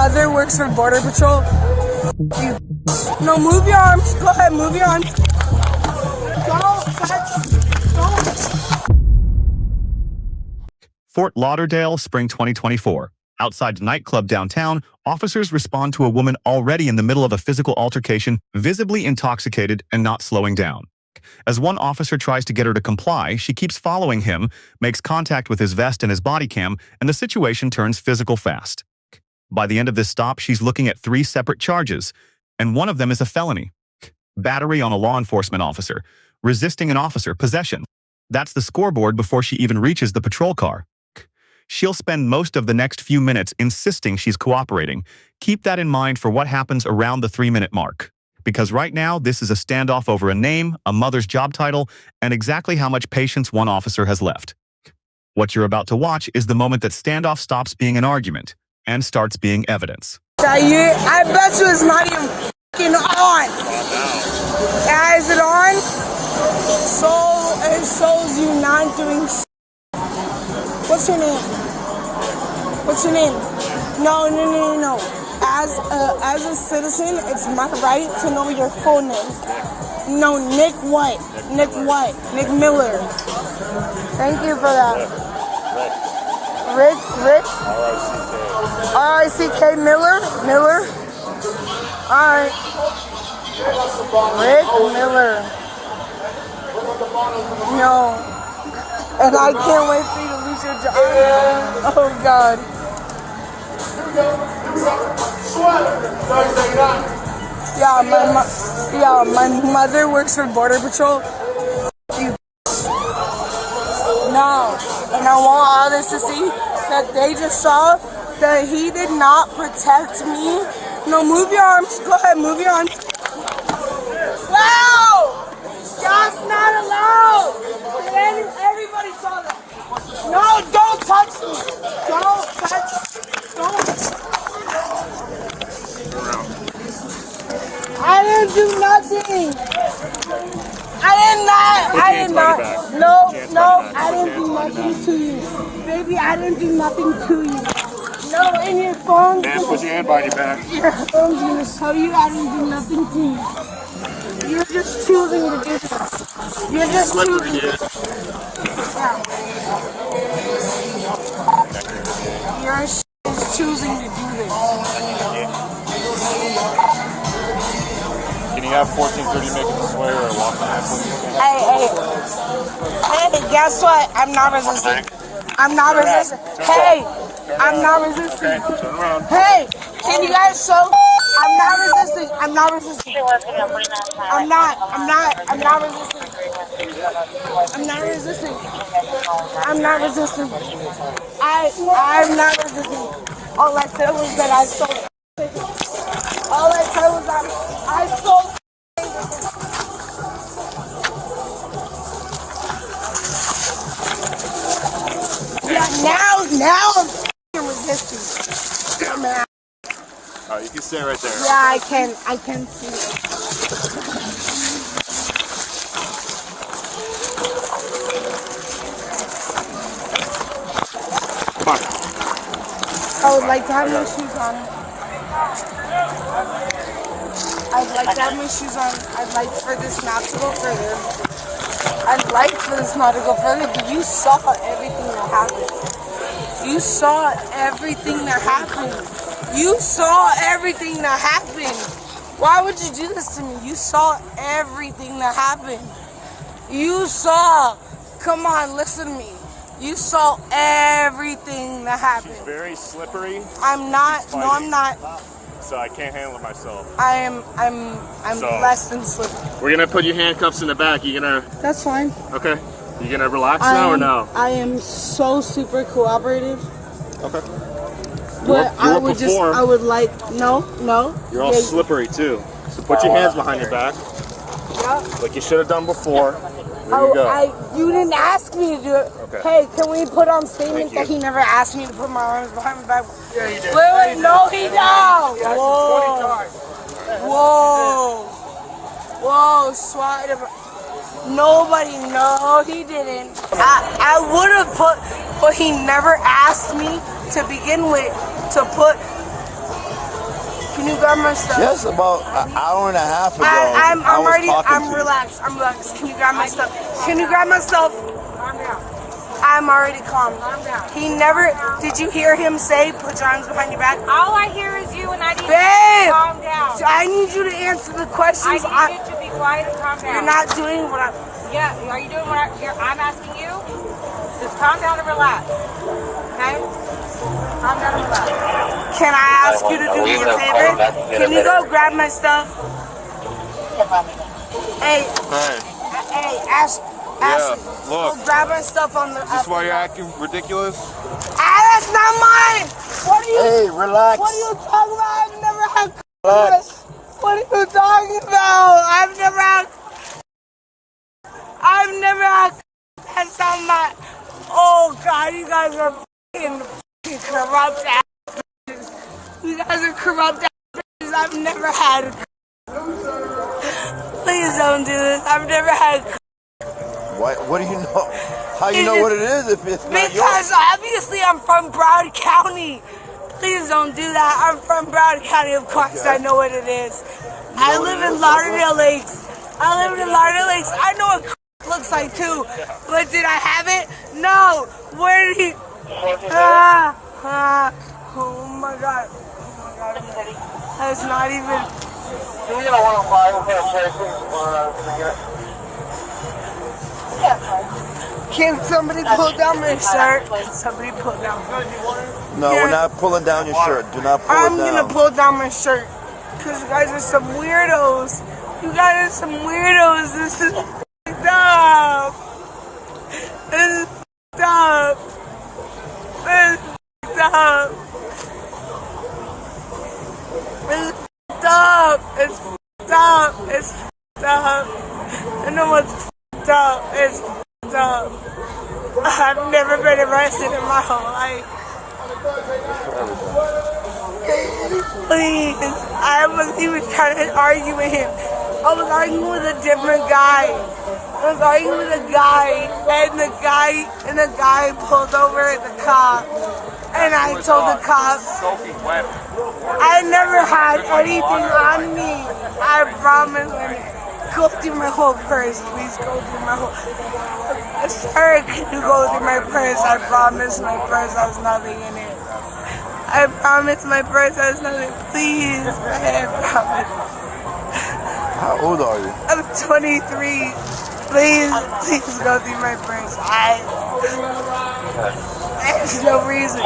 mother works for Border Patrol. You. No, move your arms. Go ahead, move your arms. Don't touch. Don't. Fort Lauderdale, spring 2024. Outside a nightclub downtown, officers respond to a woman already in the middle of a physical altercation, visibly intoxicated and not slowing down. As one officer tries to get her to comply, she keeps following him, makes contact with his vest and his body cam, and the situation turns physical fast. By the end of this stop, she's looking at 3 separate charges, and one of them is a felony. Battery on a law enforcement officer, resisting an officer, possession. That's the scoreboard before she even reaches the patrol car. She'll spend most of the next few minutes insisting she's cooperating. Keep that in mind for what happens around the 3-minute mark. Because right now, this is a standoff over a name, a mother's job title, and exactly how much patience one officer has left. What you're about to watch is the moment that standoff stops being an argument and starts being evidence. I bet you it's not even f***ing on. Yeah, is it on? So it shows you not doing shit. What's your name? What's your name? No. As a citizen, it's my right to know your full name. No, Nick what? Nick what? Nick Miller. Thank you for that. Rick? R-I-C-K Miller? Alright. Rick Miller. No. And I can't wait for you to lose your job. Oh God. My mother works for Border Patrol. You. No. And I want all this to see that they just saw that he did not protect me. No, move your arms. Go ahead, move your arms. Wow! That's not allowed! Everybody saw that. No, don't touch me! Don't touch me! Don't. I didn't do nothing! I did not. No, I didn't do nothing to you. Baby, I didn't do nothing to you. No, in your phone. Man, put your hand behind your back. Your phone's gonna show you I didn't do nothing to you. You're just choosing to do this. You're just choosing. Yeah. You're just choosing to do this. Can you have 1430 make it this way or walk on that, please? Hey, guess what? I'm not resisting. I'm not resisting. Hey, I'm not resisting. Turn around. Hey, can you guys show? I'm not resisting. I'm not resisting. I'm not resisting. I'm not resisting. I'm not resisting. I'm not resisting. All I said was that I stole. All I said was that I stole. Yeah, now I'm f***ing resisting. Yeah, man. You can stay right there. Yeah, I can see it. Come on. I would like to have my shoes on. I'd like to have my shoes on. I'd like for this not to go further. I'd like for this not to go further, but you saw everything that happened. You saw everything that happened. You saw everything that happened. Why would you do this to me? You saw everything that happened. You saw. Come on, listen to me. You saw everything that happened. She's very slippery. I'm not. No, I'm not. So I can't handle it myself. I'm less than slippery. We're gonna put your handcuffs in the back. You gonna? That's fine. Okay. You gonna relax now or no? I am so super cooperative. Okay. But I would like, no. You're all slippery too. So put your hands behind your back. Yeah. Like you should have done before. There you go. You didn't ask me to do it. Okay. Hey, can we put on statement that he never asked me to put my arms behind my back? Yeah, you did. Wait, no, he don't. Whoa, SWAT. Nobody, no, he didn't. I would have put, but he never asked me to begin with to put Can you grab my stuff? Just about an hour and a half ago. I'm I'm relaxed. I'm relaxed. Can you grab my stuff? Can you grab my stuff? Calm down. I'm already calm. Calm down. He never. Did you hear him say, "Put your arms behind your back"? All I hear is you, and I need Babe, you to calm down. I need you to answer the questions. I need you to be quiet and calm down. You're not doing what I'm. Yeah, are you doing what I'm asking you? Just calm down and relax. Okay? Calm down and relax. Can I ask you to do me a favor? Can you go grab my stuff? Hey, ask. Look. Go grab my stuff on the. Is this why you're acting ridiculous? That's not mine. What are you? Hey, relax. What are you talking about? I've never had. What are you talking about? I've never had. That's not my. Oh God, you guys are fucking corrupt asses. You guys are corrupt asses. I've never had. Please don't do this. I've never had. What do you know? How you know what it is if it's not yours? Because obviously I'm from Broward County. Please don't do that. I'm from Broward County. Of course I know what it is. I live in Lauderdale Lakes. I know what looks like too. But did I have it? No. Where did he? Oh my God. That's not even. Can somebody pull down my shirt? Can somebody pull down? No, we're not pulling down your shirt. Do not pull I'm it down. gonna pull down my shirt because you guys are some weirdos. You guys are some weirdos. This is up. This is up. This is up. It's up. It's up. It's up. I know what's up. It's up. I've never been arrested in my whole life. Please. I wasn't even trying to argue with him. I was arguing with a different guy. I was arguing with a guy, and the guy pulled over the cop. And I told the cop, I never had anything on me. I promise. Go through my whole purse, please. Go through my whole. Sir, can you go through my purse? I promise my purse has nothing in it. I promise my purse has nothing. Please, I promise. How old are you? I'm 23. Please go through my purse. There's no reason.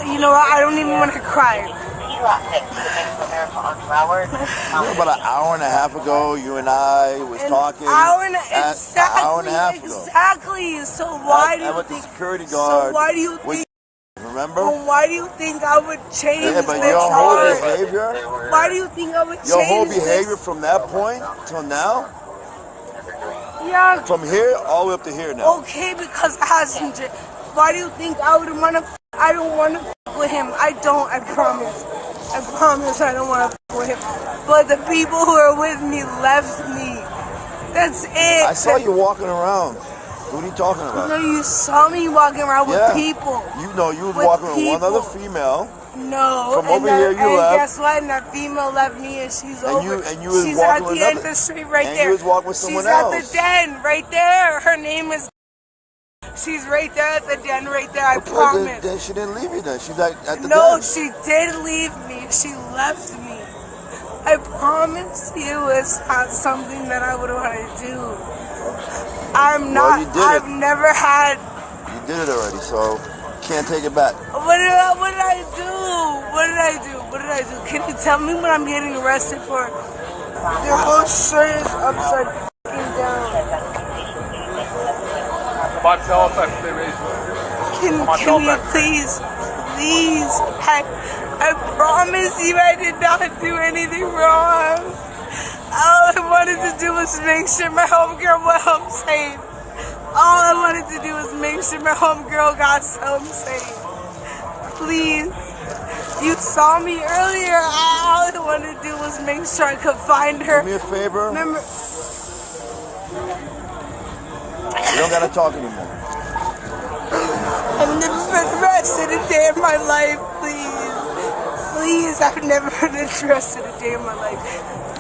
You know what? I don't even want to cry. About an hour and a half ago, you and I was talking. An hour and a half ago. Exactly. So why do you think? Security guard. So why do you think? Remember? Well, why do you think I would change Yeah, but this your whole hard? behavior. Why do you think I would change Your whole behavior this? from that point till now. Yeah. From here all the way up to here now. Okay, because I had some. Why do you think I would want to? I don't want to with him. I don't. I promise. I promise I don't want to with him. But the people who are with me left me. That's it. I saw you walking around. What are you talking about? No, you saw me walking around with people. You know, you was With walking with one people. other female. No. From over here, you left. And guess what? And that female left me, and she's over. And you was she's walking at with the end of another. the street right And there. you was walking with someone she's else. She's at the den right there. Her name is. She's right there at the den right there. I promise. Then she didn't leave you. Then she's at the No, den. she did leave me. She left me. I promise you, it's not something that I would want to do. I'm not. You did I've it. never had. You did it already, so can't take it back. What did I do? What did I do? What did I do? Can you tell me what I'm getting arrested for? Your whole shirt is upside down. Can you please? I promise you I did not do anything wrong. All I wanted to do was make sure my homegirl went home safe. All I wanted to do was make sure my homegirl got home safe. Please. You saw me earlier. All I wanted to do was make sure I could find her. Do me a favor. Remember? We don't gotta talk anymore. I've never been arrested a day in my my life, please. Please, I've never been interested a day in my life.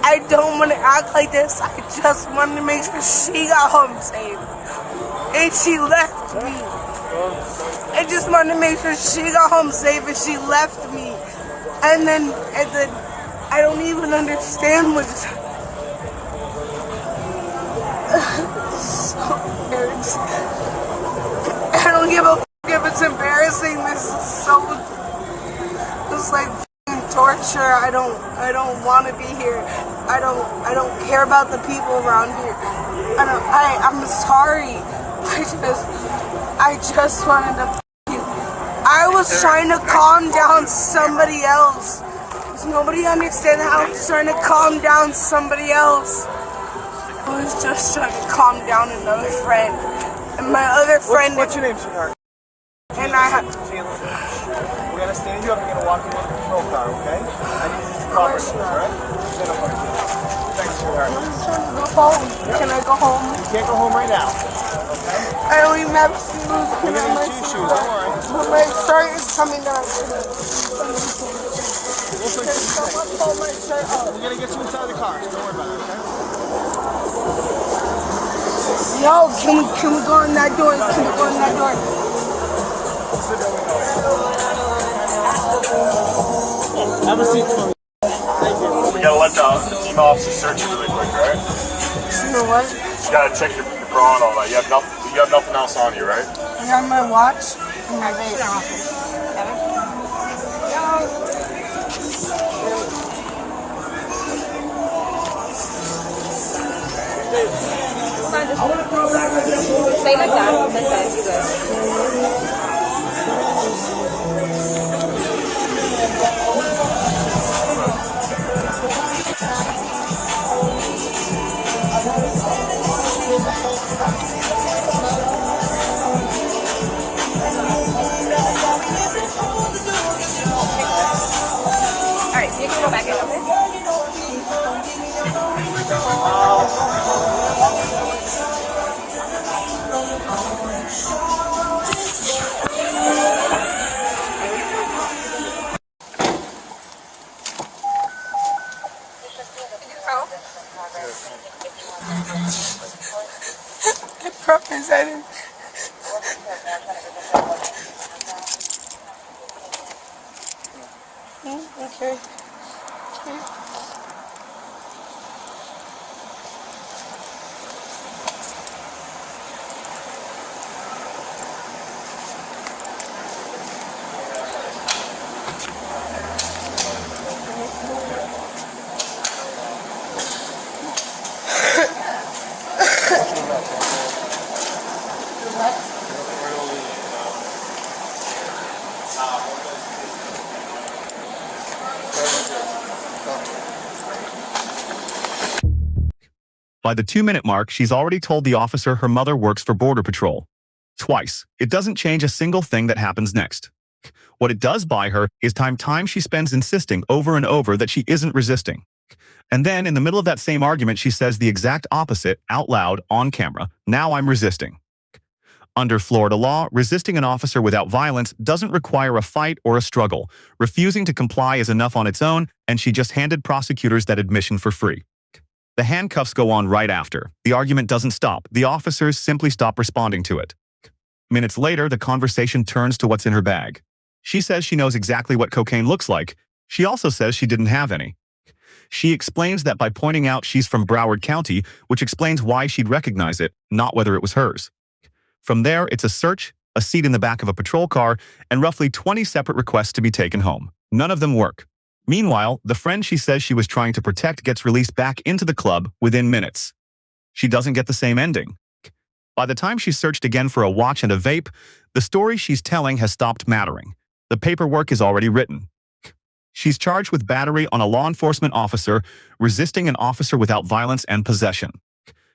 I don't want to act like this. I just wanted to make sure she got home safe. And she left me. I just wanted to make sure she got home safe and she left me. And then I don't even understand what's so embarrassing. I don't give a f*** if it's embarrassing. This is so, it's like torture. I don't want to be here. I don't care about the people around here. I'm sorry. I just wanted to. I was trying to calm down somebody else. Does nobody understand how I was trying to calm down somebody else? I was just trying to calm down another friend. And my other friend. What's your name, sweetheart? And I had. We're gonna stand you up. We're gonna walk you in the patrol car, okay? I need you to cooperate, alright? Stand up, buddy. Thanks, sweetheart. I'm just trying to go home. Can I go home? You can't go home right now, okay? I don't even have shoes. We're gonna need two shoes. Don't worry. But my shirt is coming down. We'll Pull my shirt up. We're gonna get you inside the car. So don't worry about it, okay? No, can we go in that door? Can we go in that door? Have a seat for me. Thank you. We gotta let the female officer search you really quick, right? You know what? You gotta check your bra and all that. You have nothing else on you, right? I got my watch and my vape. Stay like that. That's it. You good. Alright, so you can go back in, okay? I promise I didn't. Okay. By the 2-minute mark, she's already told the officer her mother works for Border Patrol. Twice. It doesn't change a single thing that happens next. What it does buy her is time she spends insisting over and over that she isn't resisting. And then, in the middle of that same argument, she says the exact opposite, out loud, on camera. Now I'm resisting. Under Florida law, resisting an officer without violence doesn't require a fight or a struggle. Refusing to comply is enough on its own, and she just handed prosecutors that admission for free. The handcuffs go on right after. The argument doesn't stop. The officers simply stop responding to it. Minutes later, the conversation turns to what's in her bag. She says she knows exactly what cocaine looks like. She also says she didn't have any. She explains that by pointing out she's from Broward County, which explains why she'd recognize it, not whether it was hers. From there, it's a search, a seat in the back of a patrol car, and roughly 20 separate requests to be taken home. None of them work. Meanwhile, the friend she says she was trying to protect gets released back into the club within minutes. She doesn't get the same ending. By the time she's searched again for a watch and a vape, the story she's telling has stopped mattering. The paperwork is already written. She's charged with battery on a law enforcement officer, resisting an officer without violence, and possession.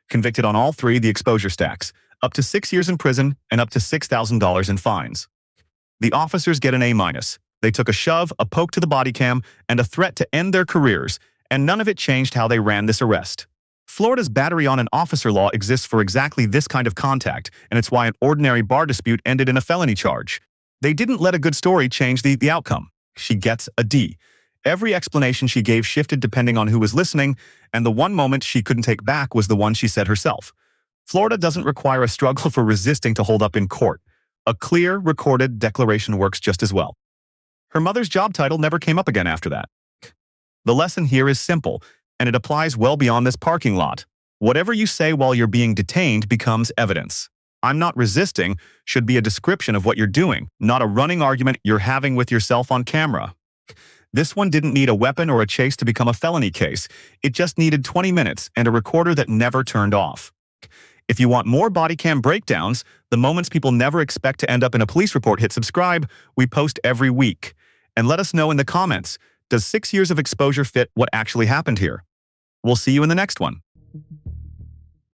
Convicted on all three, the exposure stacks, up to 6 years in prison and up to $6,000 in fines. The officers get an A-. They took a shove, a poke to the body cam, and a threat to end their careers, and none of it changed how they ran this arrest. Florida's battery on an officer law exists for exactly this kind of contact, and it's why an ordinary bar dispute ended in a felony charge. They didn't let a good story change the outcome. She gets a D. Every explanation she gave shifted depending on who was listening, and the one moment she couldn't take back was the one she said herself. Florida doesn't require a struggle for resisting to hold up in court. A clear, recorded declaration works just as well. Her mother's job title never came up again after that. The lesson here is simple, and it applies well beyond this parking lot. Whatever you say while you're being detained becomes evidence. "I'm not resisting" should be a description of what you're doing, not a running argument you're having with yourself on camera. This one didn't need a weapon or a chase to become a felony case. It just needed 20 minutes and a recorder that never turned off. If you want more body cam breakdowns, the moments people never expect to end up in a police report, hit subscribe. We post every week. And let us know in the comments, does 6 years of exposure fit what actually happened here? We'll see you in the next one.